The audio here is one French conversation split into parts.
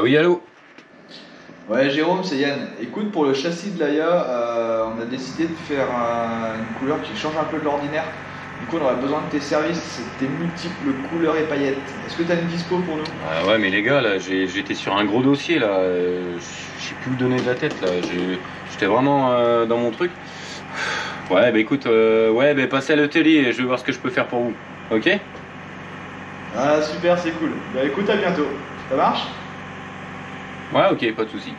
Oui, allô? Ouais, Jérôme, c'est Yann. Écoute, pour le châssis de l'Aya, on a décidé de faire une couleur qui change un peu de l'ordinaire. Du coup, on aurait besoin de tes services, c'est tes multiples couleurs et paillettes. Est-ce que tu as une dispo pour nous? Ouais, mais les gars, là, j'étais sur un gros dossier, là. Je sais plus où donner de la tête, là. J'étais vraiment dans mon truc. Ouais, bah écoute, passez à l'atelier et je vais voir ce que je peux faire pour vous. Ok? Ah, super, c'est cool. Bah écoute, à bientôt. Ça marche? Ouais, ok, pas de soucis.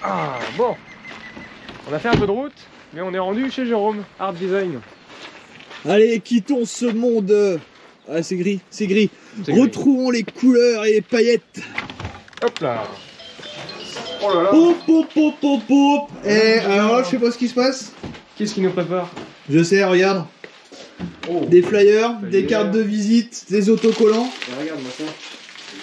Ah bon, on a fait un peu de route, mais on est rendu chez Jérôme, Art Design. Allez, quittons ce monde. Ah, c'est gris, c'est gris. Retrouvons les couleurs et les paillettes. Hop là. Oh là là. Hop, hop, hop, hop, hop. Et alors là, je sais pas ce qui se passe. Qu'est-ce qui nous prépare? Je sais, regarde. Oh. Des flyers, des cartes de visite, des autocollants. Et regarde-moi ça.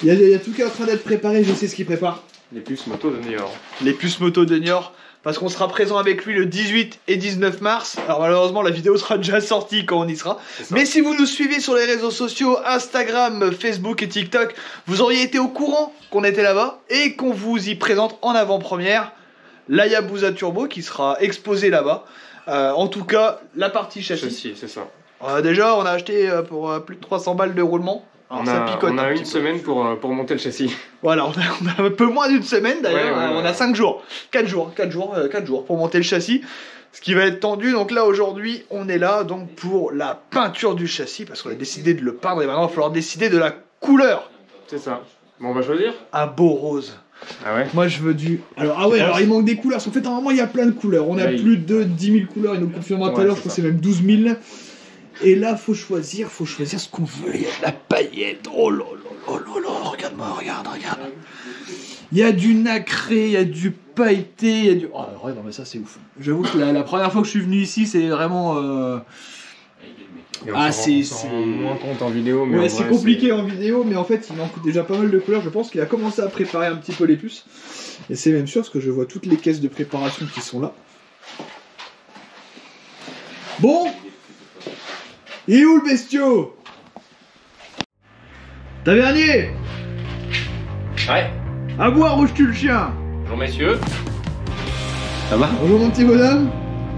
Il y a tout qui est en train d'être préparé, je sais ce qu'il prépare. Les puces moto de Niort. Les puces moto de Niort, parce qu'on sera présent avec lui le 18 et 19 mars. Alors malheureusement la vidéo sera déjà sortie quand on y sera. Mais si vous nous suivez sur les réseaux sociaux, Instagram, Facebook et TikTok, vous auriez été au courant qu'on était là-bas et qu'on vous y présente en avant-première l'Hayabusa Turbo qui sera exposé là-bas. En tout cas, la partie châssis. Châssis, c'est ça. Déjà, on a acheté pour plus de 300 balles de roulement. Alors, ça picote on a un une petit peu. semaine pour monter le châssis. Voilà, on a un peu moins d'une semaine d'ailleurs, Ouais, on a 5 jours, 4 jours pour monter le châssis, ce qui va être tendu. Donc là aujourd'hui on est là donc pour la peinture du châssis parce qu'on a décidé de le peindre et maintenant il va falloir décider de la couleur. C'est ça. Bon, on va choisir. Un beau rose. Ah ouais. Moi je veux du... Alors, ah ouais, alors il manque des couleurs, parce qu'en fait normalement il y a plein de couleurs. On a Ouais, plus de 10 000 couleurs, il nous confirmera tout à l'heure, je crois que c'est même 12 000. Et là faut choisir ce qu'on veut. Il y a de la paillette, oh là là là là là, regarde-moi, regarde. Il y a du nacré, il y a du pailleté, il y a du... Oh ouais, non mais ça c'est ouf. J'avoue que la première fois que je suis venu ici, c'est vraiment... Et on Ah, s'en c'est rend moins compte en vidéo, mais Ouais, en c'est vrai, compliqué en vidéo, mais en fait il manque déjà pas mal de couleurs. Je pense qu'il a commencé à préparer un petit peu les puces. Et c'est même sûr, parce que je vois toutes les caisses de préparation qui sont là. Bon, il est où le bestiau? Tavernier, Ouais. à boire ou je tue le chien? Bonjour, messieurs. Ça va? Bonjour mon petit bonhomme.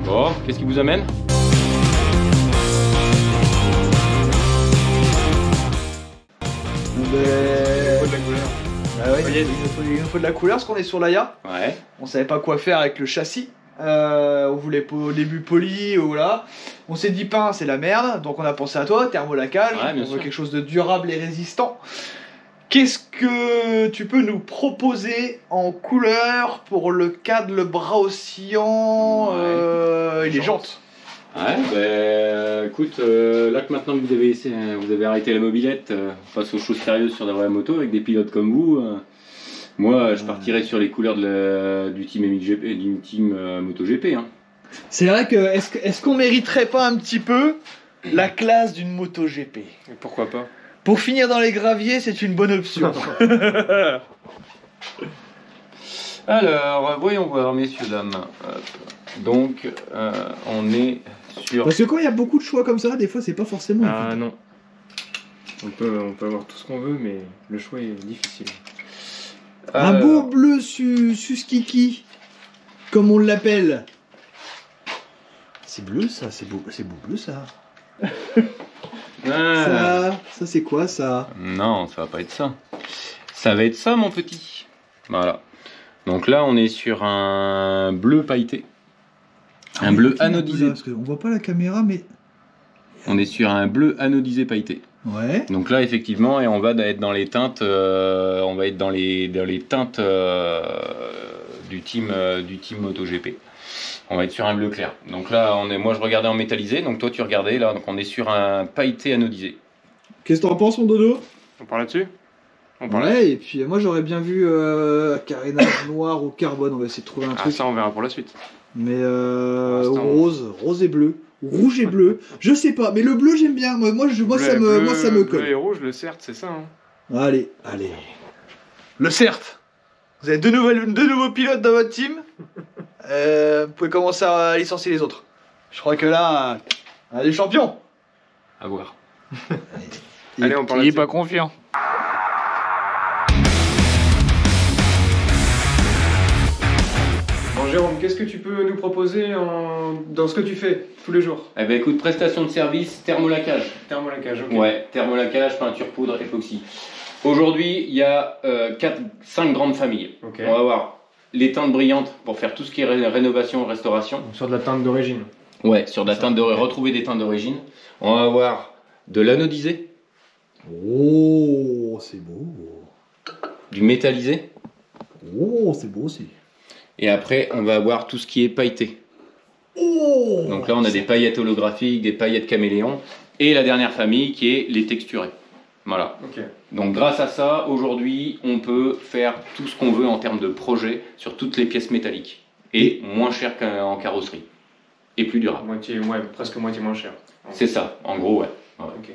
Bon, qu'est-ce qui vous amène? Ben... de la couleur. Ah ouais, il nous faut de la couleur parce qu'on est sur l'Aya. Ouais. On savait pas quoi faire avec le châssis. On voulait au début poli, voilà. On s'est dit peint, c'est la merde, donc on a pensé à toi, thermolacage. Ouais, bien on veut sûr. quelque chose de durable et résistant. Qu'est-ce que tu peux nous proposer en couleur pour le cadre, le bras oscillant et les jantes? Ouais, bah écoute, là que maintenant que vous avez arrêté la mobilette, on passe aux choses sérieuses sur la vraie moto avec des pilotes comme vous. Moi, je partirais sur les couleurs du team MXGP, du team MotoGP. Hein. C'est vrai que est-ce qu'on mériterait pas un petit peu la classe d'une MotoGP? Et pourquoi pas? Pour finir dans les graviers, c'est une bonne option. Alors, voyons voir, messieurs, dames. Hop. Donc, on est sur... Parce que quand il y a beaucoup de choix comme ça, des fois c'est pas forcément... Ah non. On peut avoir tout ce qu'on veut, mais le choix est difficile. Un beau bleu suskiki, comme on l'appelle. C'est bleu ça, c'est beau bleu ça. Ça c'est quoi ça? Non, ça va pas être ça. Ça va être ça, mon petit. Voilà. Donc là, on est sur un bleu pailleté. Un bleu anodisé. Parce qu'on voit pas la caméra, mais... On est sur un bleu anodisé pailleté. Ouais. Donc là, effectivement, et on va être dans les teintes, on va être dans les teintes du team MotoGP. On va être sur un bleu clair. Donc là, moi je regardais en métallisé, donc toi tu regardais là, donc on est sur un pailleté anodisé. Qu'est-ce que t'en penses mon dodo? On parle là-dessus? On parle Ouais, et puis moi j'aurais bien vu carénage noir au carbone, on va essayer de trouver un Ah, truc. ça on verra pour la suite. Mais l'instant, rose et bleu. Rouge et bleu, je sais pas, mais le bleu j'aime bien, moi ça me colle. Bleu et rouge, le CERT, c'est ça. Hein. Allez, allez. Le CERT. Vous avez deux nouveaux pilotes dans votre team. Vous pouvez commencer à licencier les autres. Je crois que là, on a des champions. À voir. Allez, on parle Il est là-dessus. pas confiant. Bon, Jérôme, qu'est-ce que tu peux nous proposer dans ce que tu fais tous les jours? Eh ben écoute, prestation de service, thermolacage. Thermolacage, ok. Ouais, thermolacage, peinture, poudre, époxy. Aujourd'hui, il y a 5 grandes familles. Ok. On va avoir les teintes brillantes pour faire tout ce qui est rénovation, restauration. Donc, sur de la teinte d'origine. Ouais, sur de la teinte retrouver des teintes d'origine. On va avoir de l'anodisé, Oh, c'est beau. du métallisé. Oh, c'est beau aussi. Et après, on va avoir tout ce qui est pailleté. Oh. Donc là, on a des paillettes holographiques, des paillettes caméléons. Et la dernière famille qui est les texturés. Voilà. Ok. Donc grâce à ça, aujourd'hui, on peut faire tout ce qu'on veut en termes de projet sur toutes les pièces métalliques. Et moins cher qu'en carrosserie. Et plus durable. Moitié, ouais, presque moitié moins cher. C'est ça, en gros, ouais. Ok.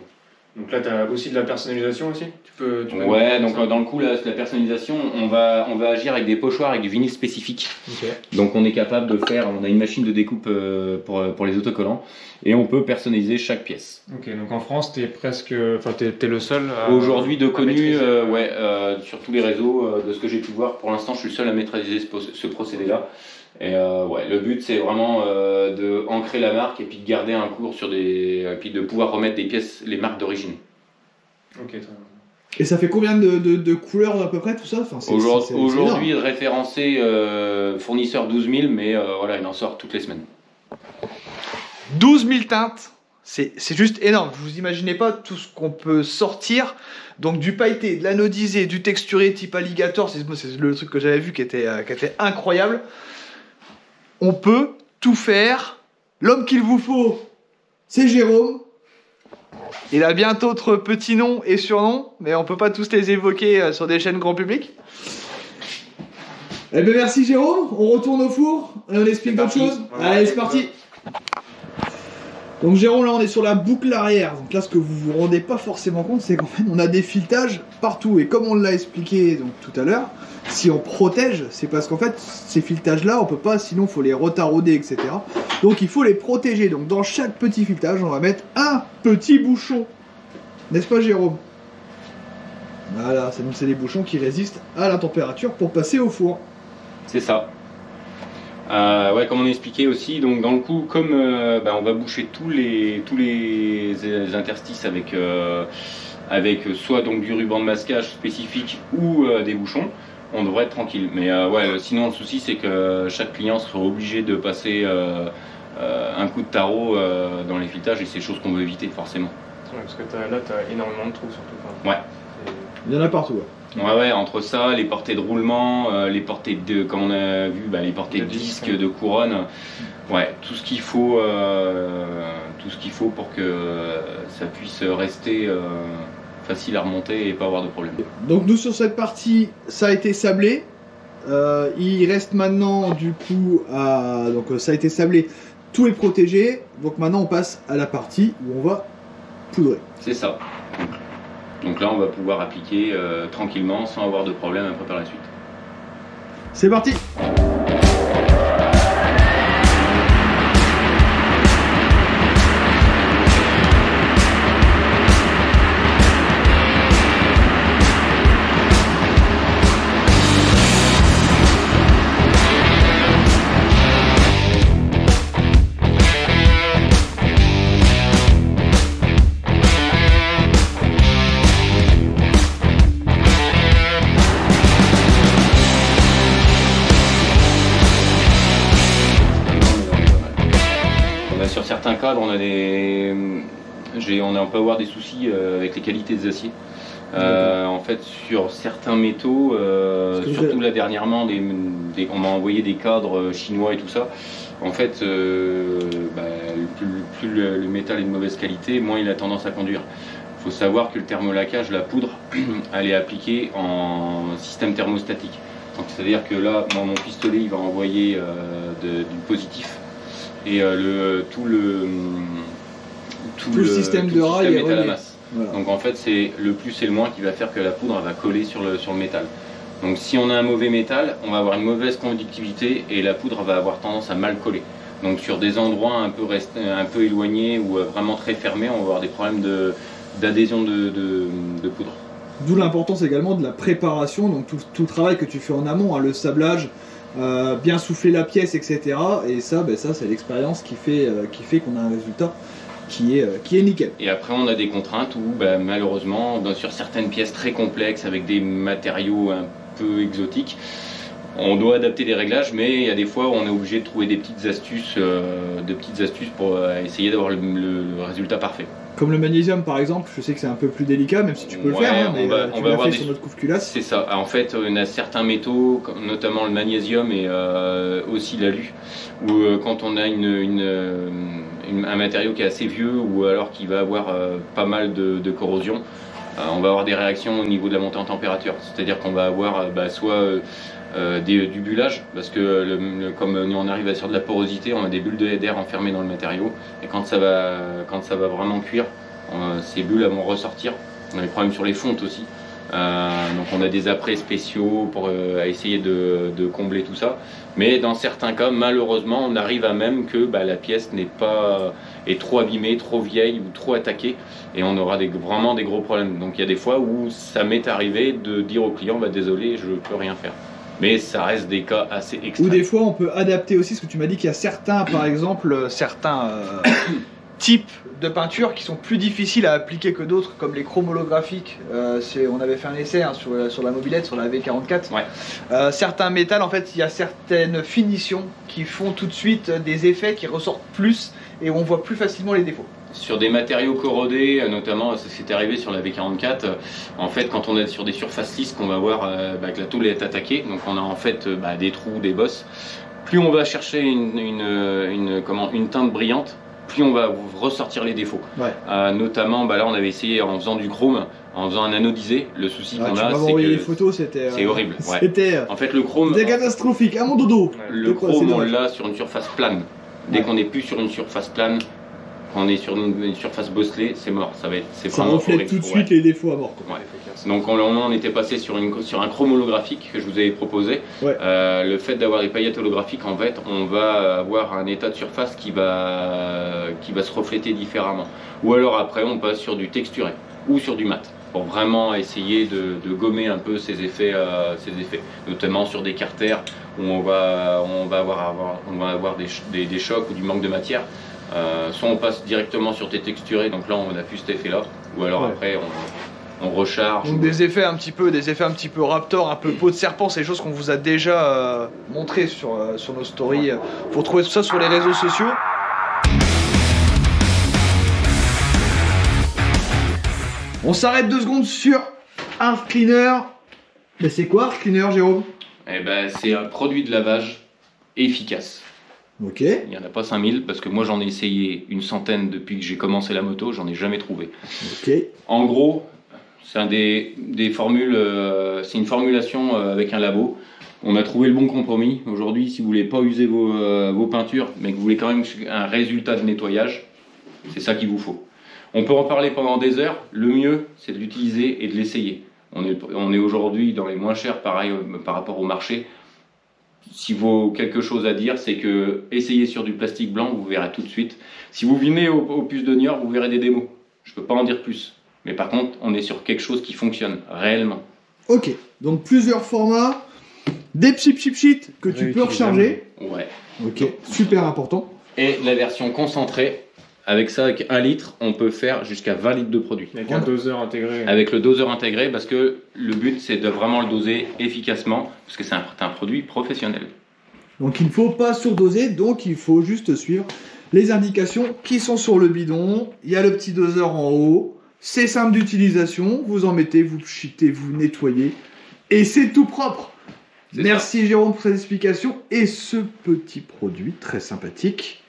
Donc là, tu as aussi de la personnalisation aussi? Tu peux Ouais, donc dans le coup, la personnalisation, on va agir avec des pochoirs, avec du vinyle spécifique. Ok. Donc on est capable de faire, on a une machine de découpe pour les autocollants, et on peut personnaliser chaque pièce. Ok, donc en France, t'es presque, enfin, t'es le seul à... Aujourd'hui, de à connu, maîtriser. sur tous les réseaux, de ce que j'ai pu voir, pour l'instant, je suis le seul à maîtriser ce procédé-là. Et ouais, le but, c'est vraiment de ancrer la marque et puis de garder un cours sur et puis de pouvoir remettre des pièces, les marques d'origine. Ok, très bien. Et ça fait combien de couleurs à peu près tout ça? Enfin, Aujourd'hui, référencé fournisseur 12 000, mais voilà, il en sort toutes les semaines. 12 000 teintes. C'est juste énorme. Vous imaginez pas tout ce qu'on peut sortir. Donc du pailleté, de l'anodisé, du texturé type alligator. C'est le truc que j'avais vu qui était incroyable. On peut tout faire. L'homme qu'il vous faut, c'est Jérôme. Il a bien d'autres petits noms et surnoms, mais on peut pas tous les évoquer sur des chaînes grand public. Eh bien merci Jérôme, on retourne au four et on explique d'autres choses. Allez, c'est parti. Donc Jérôme, là on est sur la boucle arrière. Donc là, ce que vous vous rendez pas forcément compte, c'est qu'en fait on a des filetages partout. Et comme on l'a expliqué donc tout à l'heure, si on protège, c'est parce qu'en fait ces filetages là on peut pas, sinon il faut les retarauder, etc. Donc il faut les protéger. Donc dans chaque petit filetage on va mettre un petit bouchon, n'est-ce pas Jérôme? Voilà, c'est des bouchons qui résistent à la température pour passer au four. C'est ça. Ouais, comme on a expliqué aussi, donc dans le coup, comme on va boucher tous les interstices avec soit donc du ruban de masquage spécifique ou des bouchons, on devrait être tranquille. Mais ouais, sinon le souci c'est que chaque client sera obligé de passer un coup de tarot dans les filetages, et c'est chose qu'on veut éviter forcément. Ouais, parce que là, t'as énormément de trous surtout. Enfin, Ouais. Il y en a partout. Ouais. Ouais, entre ça, les portées de roulement, les portées de, comme on a vu, les portées de disques, de couronne, ouais, tout ce qu'il faut pour que ça puisse rester facile à remonter et pas avoir de problème. Donc nous sur cette partie, ça a été sablé. Il reste maintenant du coup donc ça a été sablé, tout est protégé. Donc maintenant on passe à la partie où on va poudrer. C'est ça. Donc là, on va pouvoir appliquer tranquillement, sans avoir de problème après par la suite. C'est parti! Sur certains cadres, on peut avoir des soucis avec les qualités des aciers. En fait, sur certains métaux, surtout là dernièrement, on m'a envoyé des cadres chinois et tout ça. En fait, plus le métal est de mauvaise qualité, moins il a tendance à conduire. Il faut savoir que le thermolacage, la poudre, elle est appliquée en système thermostatique. C'est-à-dire que là, mon pistolet, il va envoyer du positif. Et tout le système de rail est à la masse. Voilà. Donc en fait, c'est le plus et le moins qui va faire que la poudre va coller sur le métal. Donc si on a un mauvais métal, on va avoir une mauvaise conductivité et la poudre va avoir tendance à mal coller. Donc sur des endroits un peu éloignés ou vraiment très fermés, on va avoir des problèmes d'adhésion de poudre. D'où l'importance également de la préparation, donc tout le travail que tu fais en amont, hein, le sablage, bien souffler la pièce, etc. Et ça, ça c'est l'expérience qui fait qu'on a un résultat qui est nickel. Et après, on a des contraintes où malheureusement, sur certaines pièces très complexes avec des matériaux un peu exotiques, on doit adapter les réglages, mais il y a des fois où on est obligé de trouver des petites astuces pour essayer d'avoir le résultat parfait. Comme le magnésium par exemple, je sais que c'est un peu plus délicat, même si tu peux le faire, hein, mais tu l'as fait sur notre couve-culasse. C'est ça. En fait, on a certains métaux, notamment le magnésium et aussi l'alu, où quand on a un matériau qui est assez vieux ou alors qui va avoir pas mal de corrosion, on va avoir des réactions au niveau de la montée en température. C'est-à-dire qu'on va avoir soit du bullage, parce que comme on arrive sur de la porosité, on a des bulles d'air enfermées dans le matériau, et quand ça va vraiment cuire, ces bulles vont ressortir. On a des problèmes sur les fontes aussi, donc on a des apprêts spéciaux pour essayer de combler tout ça, mais dans certains cas malheureusement on arrive à même que la pièce est trop abîmée, trop vieille ou trop attaquée, et on aura vraiment des gros problèmes. Donc il y a des fois où ça m'est arrivé de dire au client désolé, je peux rien faire. Mais ça reste des cas assez extrêmes. Ou des fois on peut adapter aussi, ce que tu m'as dit qu'il y a certains, par exemple, certains types de peintures qui sont plus difficiles à appliquer que d'autres, comme les chromolographiques. On avait fait un essai sur la mobilette, sur la V44. Ouais. Certains métals, en fait, il y a certaines finitions qui font tout de suite des effets qui ressortent plus et où on voit plus facilement les défauts. Sur des matériaux corrodés, notamment, ça s'est arrivé sur la V44, en fait quand on est sur des surfaces lisses, qu'on va voir que la tôle est attaquée, donc on a en fait des trous, des bosses, plus on va chercher une teinte brillante, plus on va ressortir les défauts. Ouais. Notamment, là on avait essayé en faisant du chrome, en faisant un anodisé. Le souci qu'on a, c'est que les photos, c'est horrible. Ouais. C'était en fait le chrome, c'était catastrophique, à mon dodo. Le chrome, on l'a sur une surface plane. Dès qu'on n'est plus sur une surface plane, quand on est sur une surface bosselée, c'est mort. Ça reflète tout de suite les défauts à mort. Ouais. Donc on était passé sur un chrome holographique que je vous avais proposé. Ouais. Le fait d'avoir des paillettes holographiques, en fait, on va avoir un état de surface qui va se refléter différemment. Ou alors après, on passe sur du texturé ou sur du mat, pour vraiment essayer de gommer un peu ces effets, notamment sur des carters où on va avoir des chocs ou du manque de matière. Soit on passe directement sur des texturés, donc là on n'a plus cet effet là, ou alors après on recharge. Donc des effets un petit peu Raptor, un peu peau de serpent, c'est des choses qu'on vous a déjà montré sur nos stories. Vous retrouvez tout ça sur les réseaux sociaux. On s'arrête 2 secondes sur Hard Cleaner. Mais c'est quoi Hard Cleaner, Jérôme? C'est un produit de lavage efficace. Ok. Il n'y en a pas 5000 parce que moi j'en ai essayé une centaine depuis que j'ai commencé la moto, j'en ai jamais trouvé. Ok. En gros, c'est des formules, c'est une formulation avec un labo. On a trouvé le bon compromis. Aujourd'hui, si vous voulez pas user vos peintures, mais que vous voulez quand même un résultat de nettoyage, c'est ça qu'il vous faut. On peut en parler pendant des heures. Le mieux, c'est de l'utiliser et de l'essayer. On est aujourd'hui dans les moins chers, pareil par rapport au marché. S'il vaut quelque chose à dire, c'est que essayez sur du plastique blanc, vous verrez tout de suite. Si vous venez au puce de Niort, vous verrez des démos. Je peux pas en dire plus. Mais par contre, on est sur quelque chose qui fonctionne réellement. Ok, donc plusieurs formats, des chip sheets que tu peux recharger. Ouais. Ok, super important. Et la version concentrée. Avec ça, avec 1 litre, on peut faire jusqu'à 20 litres de produit. Avec un doseur intégré. Avec le doseur intégré, parce que le but, c'est de vraiment le doser efficacement, parce que c'est un produit professionnel. Donc il ne faut pas surdoser, donc il faut juste suivre les indications qui sont sur le bidon. Il y a le petit doseur en haut. C'est simple d'utilisation. Vous en mettez, vous cheatez, vous nettoyez. Et c'est tout propre. Merci Jérôme pour cette explication. Et ce petit produit très sympathique.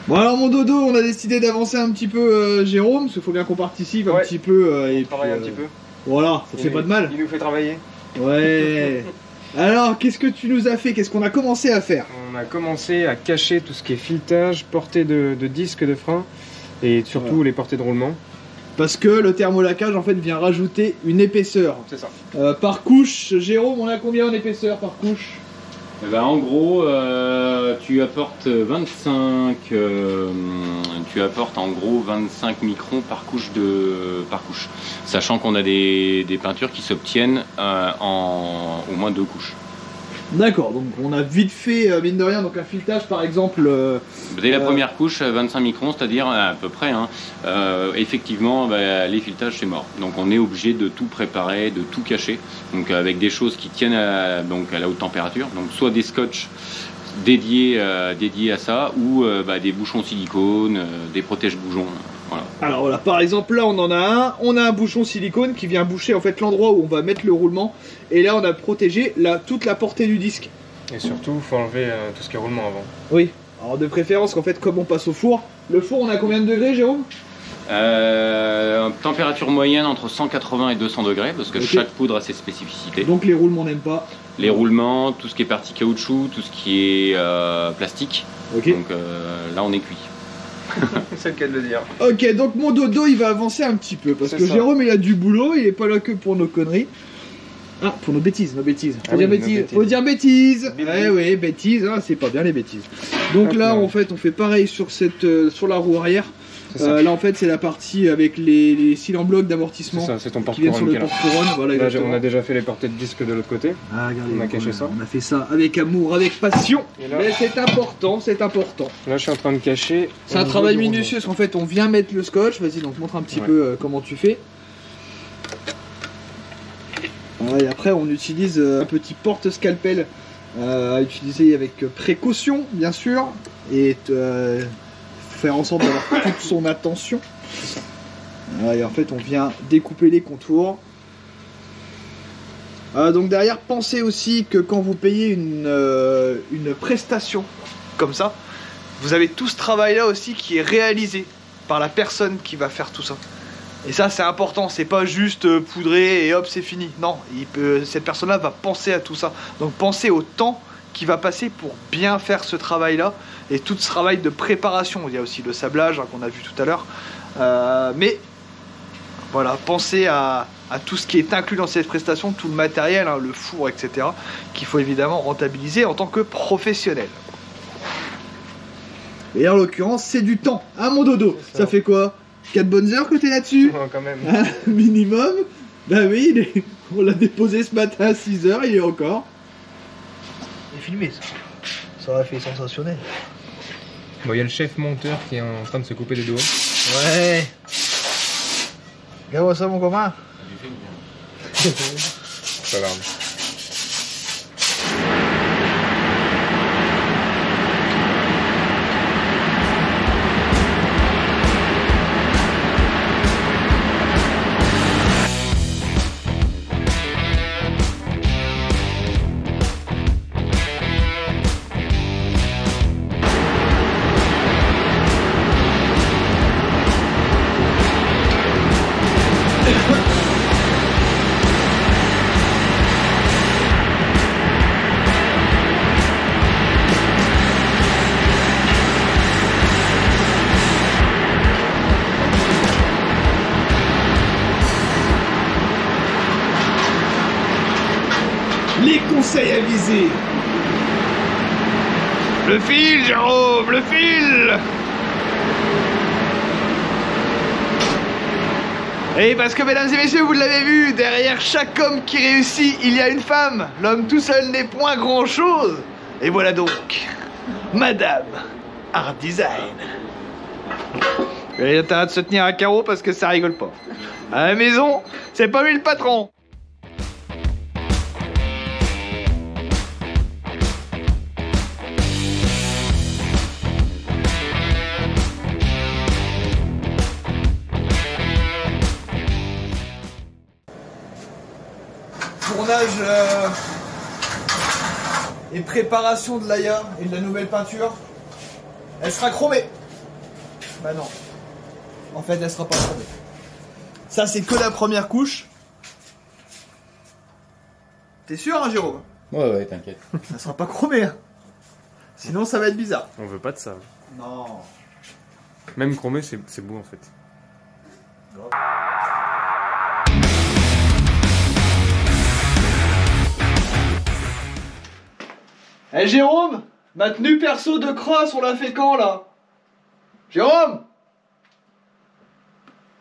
Bon alors mon dodo, on a décidé d'avancer un petit peu Jérôme, parce qu'il faut bien qu'on participe un petit peu. Et travaille un petit peu. Voilà, ça fait pas de mal. Il nous fait travailler. Ouais. Alors, qu'est-ce que tu nous as fait? Qu'est-ce qu'on a commencé à faire? On a commencé à cacher tout ce qui est filetage, portée de disques de frein et surtout les portées de roulement. Parce que le thermolacage en fait vient rajouter une épaisseur. C'est ça. Par couche, Jérôme, on a combien en épaisseur par couche? Eh ben, en gros, tu apportes 25, tu apportes en gros 25 microns par couche sachant qu'on a des peintures qui s'obtiennent en au moins 2 couches. D'accord, donc on a vite fait, mine de rien, donc un filetage par exemple. Dès la première couche, 25 microns, c'est-à-dire à peu près, hein, effectivement, les filetages c'est mort. Donc on est obligé de tout préparer, de tout cacher, donc avec des choses qui tiennent à la haute température, donc soit des scotch dédiés à ça, ou des bouchons silicone, des protège-bouchons. Voilà. Alors voilà, par exemple là on en a un bouchon silicone qui vient boucher en fait l'endroit où on va mettre le roulement, et là on a protégé toute la portée du disque. Et surtout, il faut enlever tout ce qui est roulement avant. Oui, alors de préférence qu'en fait comme on passe au four, le four on a combien de degrés Jérôme? Température moyenne entre 180 et 200 degrés, parce que okay. Chaque poudre a ses spécificités. Donc les roulements n'aiment pas? Les roulements, tout ce qui est partie caoutchouc, tout ce qui est plastique. Okay. Donc là on est cuit. C'est le cas de le dire. Ok, donc mon dodo il va avancer un petit peu parce que ça. Jérôme il a du boulot, il est pas là que pour nos conneries. Ah, pour nos bêtises. Faut dire bêtises. Faut dire bêtises. Eh oui, bêtises, hein, c'est pas bien les bêtises. Donc là en fait on fait pareil sur sur la roue arrière. Là en fait c'est la partie avec les cils en bloc d'amortissement. C'est ça, c'est ton qui viennent sur le porte-couronne. Voilà, là, on a déjà fait les portées de disque de l'autre côté. Ah, regardez, on a caché ça. On a fait ça avec amour, avec passion. Là, mais c'est important, c'est important. Là je suis en train de cacher. C'est un travail minutieux parce qu'en fait on vient mettre le scotch. Vas-y, donc montre un petit peu comment tu fais. Et après on utilise un petit porte-scalpel à utiliser avec précaution bien sûr. Et faire en sorte d'avoir toute son attention. Et en fait on vient découper les contours. Donc derrière, pensez aussi que quand vous payez une prestation comme ça, vous avez tout ce travail là aussi qui est réalisé par la personne qui va faire tout ça. Et ça c'est important, c'est pas juste poudrer et hop c'est fini. Non, cette personne là va penser à tout ça. Donc pensez au temps qui va passer pour bien faire ce travail là et tout ce travail de préparation. Il y a aussi le sablage qu'on a vu tout à l'heure, mais voilà, pensez à tout ce qui est inclus dans cette prestation, tout le matériel, le four, etc., qu'il faut évidemment rentabiliser en tant que professionnel. Et en l'occurrence c'est du temps, hein mon dodo? Ça fait quoi, 4 bonnes heures que t'es là-dessus? Ouais, quand même. Minimum. Bah oui, on l'a déposé ce matin à 6 h, il est encore. Filmé ça. Ça aurait fait sensationnel. Bon, il y a le chef monteur qui est en train de se couper les doigts. Ouais. Regarde ça mon copain. Pas grave. Les conseils avisés. Le fil, Jérôme, le fil. Et parce que mesdames et messieurs, vous l'avez vu, derrière chaque homme qui réussit, il y a une femme. L'homme tout seul n'est point grand chose. Et voilà donc, Madame Art Design. Il y a intérêt de se tenir à carreau parce que ça rigole pas. À la maison, c'est pas lui le patron. Tournage et préparation de l'Aya et de la nouvelle peinture. Elle sera chromée. Bah non. En fait, elle sera pas chromée. Ça, c'est que la première couche. T'es sûr, hein, Jérôme? Ouais, t'inquiète. Ça sera pas chromé. Hein. Sinon, ça va être bizarre. On veut pas de ça. Non. Même chromé, c'est beau en fait. Eh Jérôme, ma tenue perso de cross, on l'a fait quand là? Jérôme?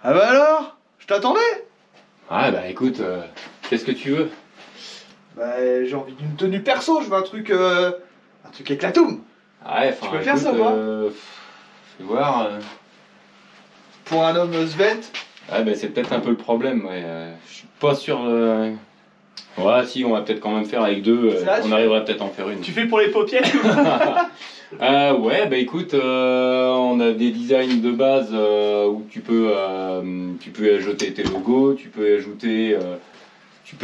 Ah bah alors? Je t'attendais? Ah bah écoute, qu'est-ce que tu veux? Bah j'ai envie d'une tenue perso, je veux un truc avec la toum. Ouais, enfin, Tu peux faire ça ou pas? Fais voir. Pour un homme svelte. Ah bah c'est peut-être un peu le problème, ouais. Je suis pas sûr. Ouais, si, on va peut-être quand même faire avec deux. On arrivera peut-être à en faire une. Tu fais pour les paupières? Ouais, bah écoute, on a des designs de base où tu peux y ajouter tes logos, tu peux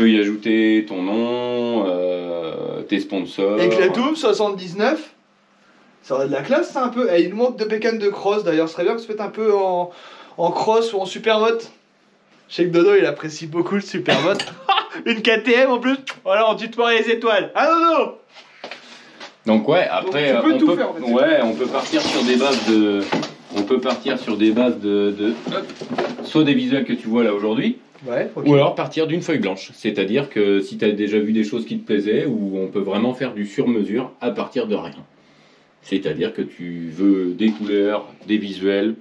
y ajouter ton nom, tes sponsors. Avec la Toom 79, ça aurait de la classe, ça un peu. Et il nous manque de bécane de cross d'ailleurs, ce serait bien que tu mettes un peu en cross ou en supermote. Je sais que Dodo il apprécie beaucoup le supermote. Une KTM en plus. Voilà, on tutoie les étoiles. Ah Dodo! Donc ouais, après donc, tu peux tout faire, en fait. Ouais, on peut partir sur des bases de soit des visuels que tu vois là aujourd'hui, ouais, okay. Ou alors partir d'une feuille blanche. C'est-à-dire que si tu as déjà vu des choses qui te plaisaient, ou on peut vraiment faire du sur-mesure à partir de rien. C'est-à-dire que tu veux des couleurs, des visuels.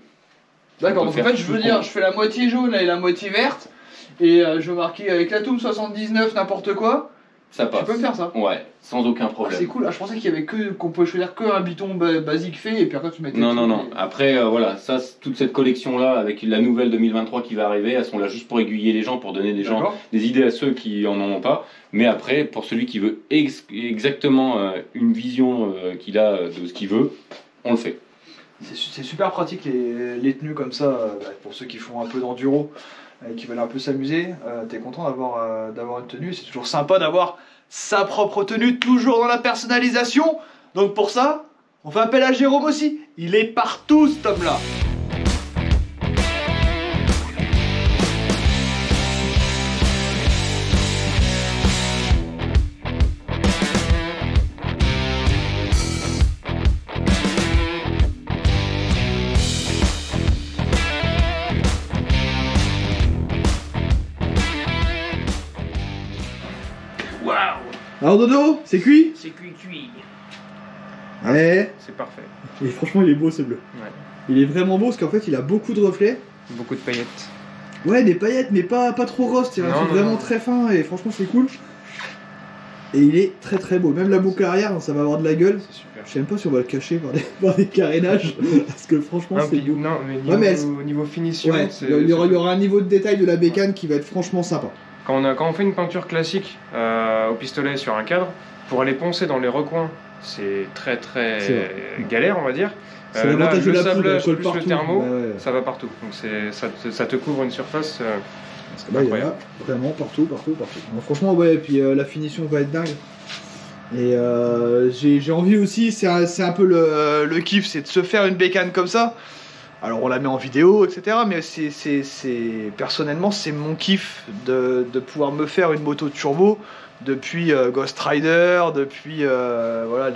D'accord, donc en fait je veux dire, je fais la moitié jaune et la moitié verte, et je veux marquer avec la Toom 79 n'importe quoi. Ça passe. Tu peux faire ça? Ouais, sans aucun problème. Ah, c'est cool. Ah, je pensais qu'il y avait qu'on pouvait choisir que un biton basique fait et puis après tu mettais. Non. Après, voilà, ça, toute cette collection-là, avec la nouvelle 2023 qui va arriver, elles sont là juste pour aiguiller les gens, pour donner des idées à ceux qui en ont pas. Mais après, pour celui qui veut exactement une vision qu'il a de ce qu'il veut, on le fait. C'est super pratique les tenues comme ça, pour ceux qui font un peu d'enduro. Qui veulent un peu s'amuser, t'es content d'avoir une tenue, c'est toujours sympa d'avoir sa propre tenue, toujours dans la personnalisation. Donc pour ça, on fait appel à Jérôme aussi, il est partout cet homme-là. Alors Dodo, c'est cuit? C'est cuit. Ouais. C'est parfait. Et franchement il est beau ce bleu. Ouais. Il est vraiment beau parce qu'en fait il a beaucoup de reflets. Beaucoup de paillettes. Ouais, des paillettes mais pas trop grosses, c'est un truc vraiment très fin et franchement c'est cool. Et il est très très beau, même la boucle arrière ça va avoir de la gueule. C'est super. Je sais même pas si on va le cacher par des carénages parce que franchement c'est beau. Non mais niveau finition, ouais, il y aura un niveau de détail de la bécane qui va être franchement sympa. Quand on fait une peinture classique au pistolet sur un cadre, pour aller poncer dans les recoins, c'est très galère, on va dire. C'est l'avantage de la poudre, elle colle plus partout. Le thermo, ouais. ça va partout. Donc ça te couvre une surface. Là, il y en a vraiment partout. Donc, franchement, ouais, et puis la finition va être dingue. Et j'ai envie aussi, c'est un peu le kiff, c'est de se faire une bécane comme ça. Alors on la met en vidéo, etc. Mais personnellement, c'est mon kiff de pouvoir me faire une moto turbo depuis Ghost Rider, depuis voilà,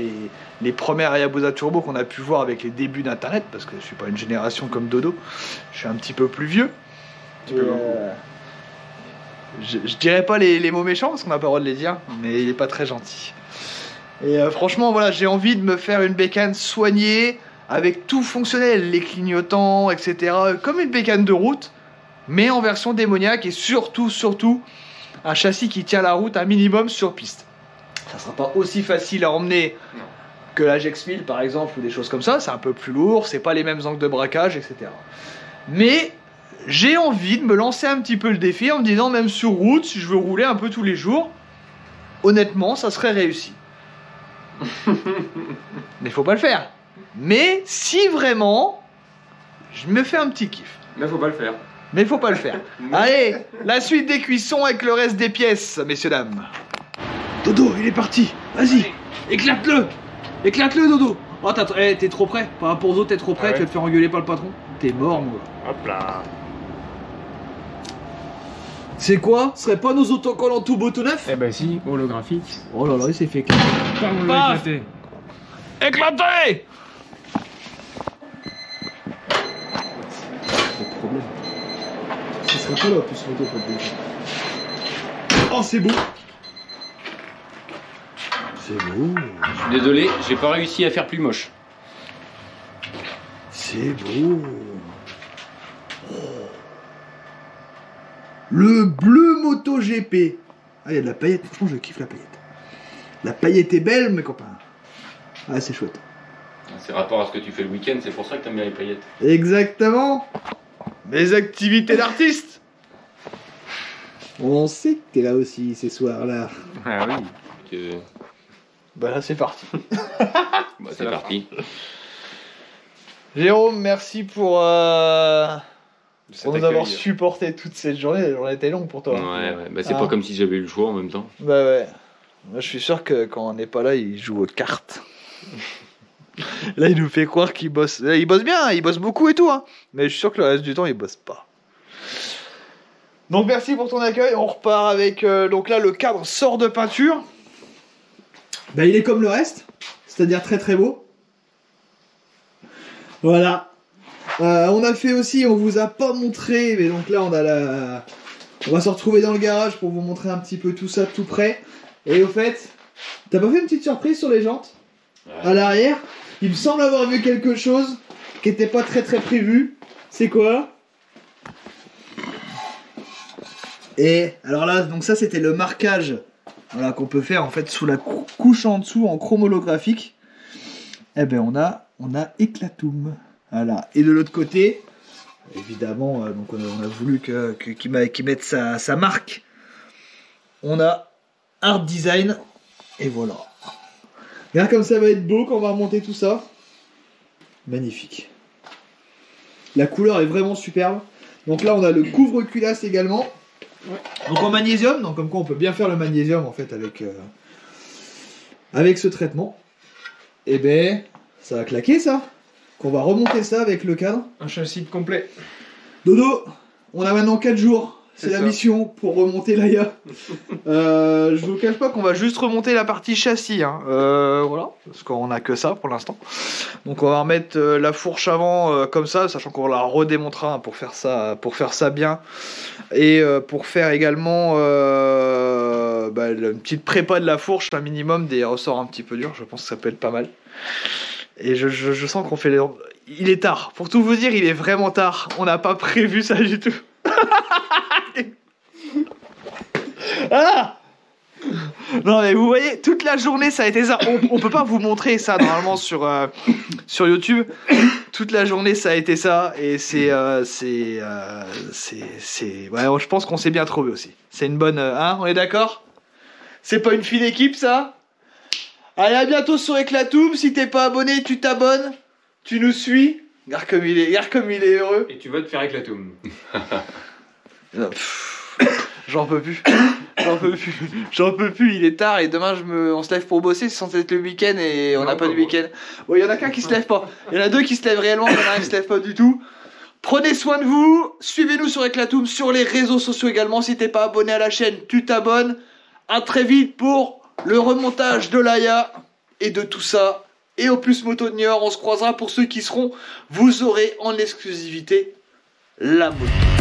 les premières Hayabusa turbo qu'on a pu voir avec les débuts d'internet, parce que je suis pas une génération comme Dodo, je suis un petit peu plus vieux. Je dirais pas les mots méchants parce qu'on n'a pas le droit de les dire, mais il est pas très gentil. Et franchement, voilà, j'ai envie de me faire une bécane soignée, avec tout fonctionnel, les clignotants, etc. Comme une bécane de route, mais en version démoniaque et surtout, un châssis qui tient la route un minimum sur piste. Ça sera pas aussi facile à emmener que la Jex 1000 par exemple, ou des choses comme ça, c'est un peu plus lourd, c'est pas les mêmes angles de braquage, etc. Mais j'ai envie de me lancer un petit peu le défi en me disant, même sur route, si je veux rouler un peu tous les jours, honnêtement, ça serait réussi. Mais faut pas le faire. Mais si vraiment, je me fais un petit kiff. Mais faut pas le faire. Mais faut pas le faire. Allez, la suite des cuissons avec le reste des pièces, messieurs dames. Dodo, il est parti. Vas-y, éclate-le. Éclate-le, Dodo. Oh, t'es trop près. Par rapport aux autres, t'es trop près. Ouais. Tu vas te faire engueuler par le patron. T'es mort, moi. Hop là. C'est quoi? Ce serait pas nos autocollants tout beau tout neuf? Eh ben si, holographique. Oh là là, il s'est fait éclater. On Paf. l'a éclaté. Éclaté! Pas de problème. pas là, plus moto pour le défendre. Oh, c'est beau. C'est beau. Je suis désolé, j'ai pas réussi à faire plus moche. C'est beau. Oh. Le bleu MotoGP. Ah, il y a de la paillette. Franchement, je kiffe la paillette. La paillette est belle, mes copains. Ah, c'est chouette. C'est rapport à ce que tu fais le week-end, c'est pour ça que t'aimes bien les paillettes. Exactement. Mes activités d'artiste. On sait que t'es là aussi ces soirs-là. Ah oui. Que... Bah là, c'est parti. Bah, c'est parti. Jérôme, merci pour Cet nous avoir accueil. supporté toute cette journée. La journée était longue pour toi. Ouais, ouais. Bah, c'est Ah. pas comme si j'avais eu le choix en même temps. Bah ouais. Moi, je suis sûr que quand on n'est pas là, il joue aux cartes. Là, il nous fait croire qu'il bosse. Là, il bosse bien, il bosse beaucoup et tout. Hein. Mais je suis sûr que le reste du temps, il bosse pas. Donc, merci pour ton accueil. On repart avec. Donc là, le cadre sort de peinture. Bah, il est comme le reste, c'est-à-dire très très beau. Voilà. On a fait aussi, on vous a pas montré, mais donc là on a la. On va se retrouver dans le garage pour vous montrer un petit peu tout ça tout près. Et au fait, t'as pas fait une petite surprise sur les jantes à l'arrière? Il me semble avoir vu quelque chose qui était pas très très prévu. C'est quoi? Et alors là, donc ça c'était le marquage, voilà, qu'on peut faire en fait sous la couche en dessous en chrome holographique. Eh ben on a Éclatoum. Voilà. Et de l'autre côté, évidemment, donc on a voulu qu'il mette sa marque. On a Art Design. Et voilà. Regarde comme ça va être beau quand on va remonter tout ça. Magnifique. La couleur est vraiment superbe. Donc là on a le couvre-culasse également. Donc en magnésium, donc comme quoi on peut bien faire le magnésium en fait avec ce traitement. Et ben ça va claquer ça. Qu'on va remonter ça avec le cadre. Un châssis complet. Dodo, on a maintenant 4 jours. C'est la ça. mission pour remonter l'Aya. Je vous cache pas qu'on va juste remonter la partie châssis. Hein. Voilà. Parce qu'on a que ça pour l'instant. Donc on va remettre la fourche avant comme ça, sachant qu'on la redémontera hein, pour faire ça bien. Et pour faire également une petite prépa de la fourche, un minimum des ressorts un petit peu durs. Je pense que ça peut être pas mal. Et je sens qu'on fait les... Il est tard. Pour tout vous dire, il est vraiment tard. On n'a pas prévu ça du tout. Ah non mais vous voyez, toute la journée ça a été ça. On peut pas vous montrer ça normalement sur YouTube. Toute la journée ça a été ça. Et c'est ouais, je pense qu'on s'est bien trouvé aussi. C'est une bonne... Hein, on est d'accord? C'est pas une fine équipe ça? Allez, à bientôt sur Éclatoum. Si t'es pas abonné, tu t'abonnes. Tu nous suis. Regarde comme il est heureux. Et tu vas te faire éclatoum. J'en peux plus. J'en peux plus. Il est tard et demain on se lève pour bosser. C'est censé être le week-end et on n'a pas de week-end. Bon, il y en a qu'un qui se lève pas. Il y en a deux qui se lèvent réellement. Il y en a un qui se lève pas du tout. Prenez soin de vous. Suivez-nous sur Éclatoum, sur les réseaux sociaux également. Si t'es pas abonné à la chaîne, tu t'abonnes. À très vite pour le remontage de l'Aya et de tout ça. Et au plus Moto de Niort, on se croisera pour ceux qui seront. Vous aurez en exclusivité la moto.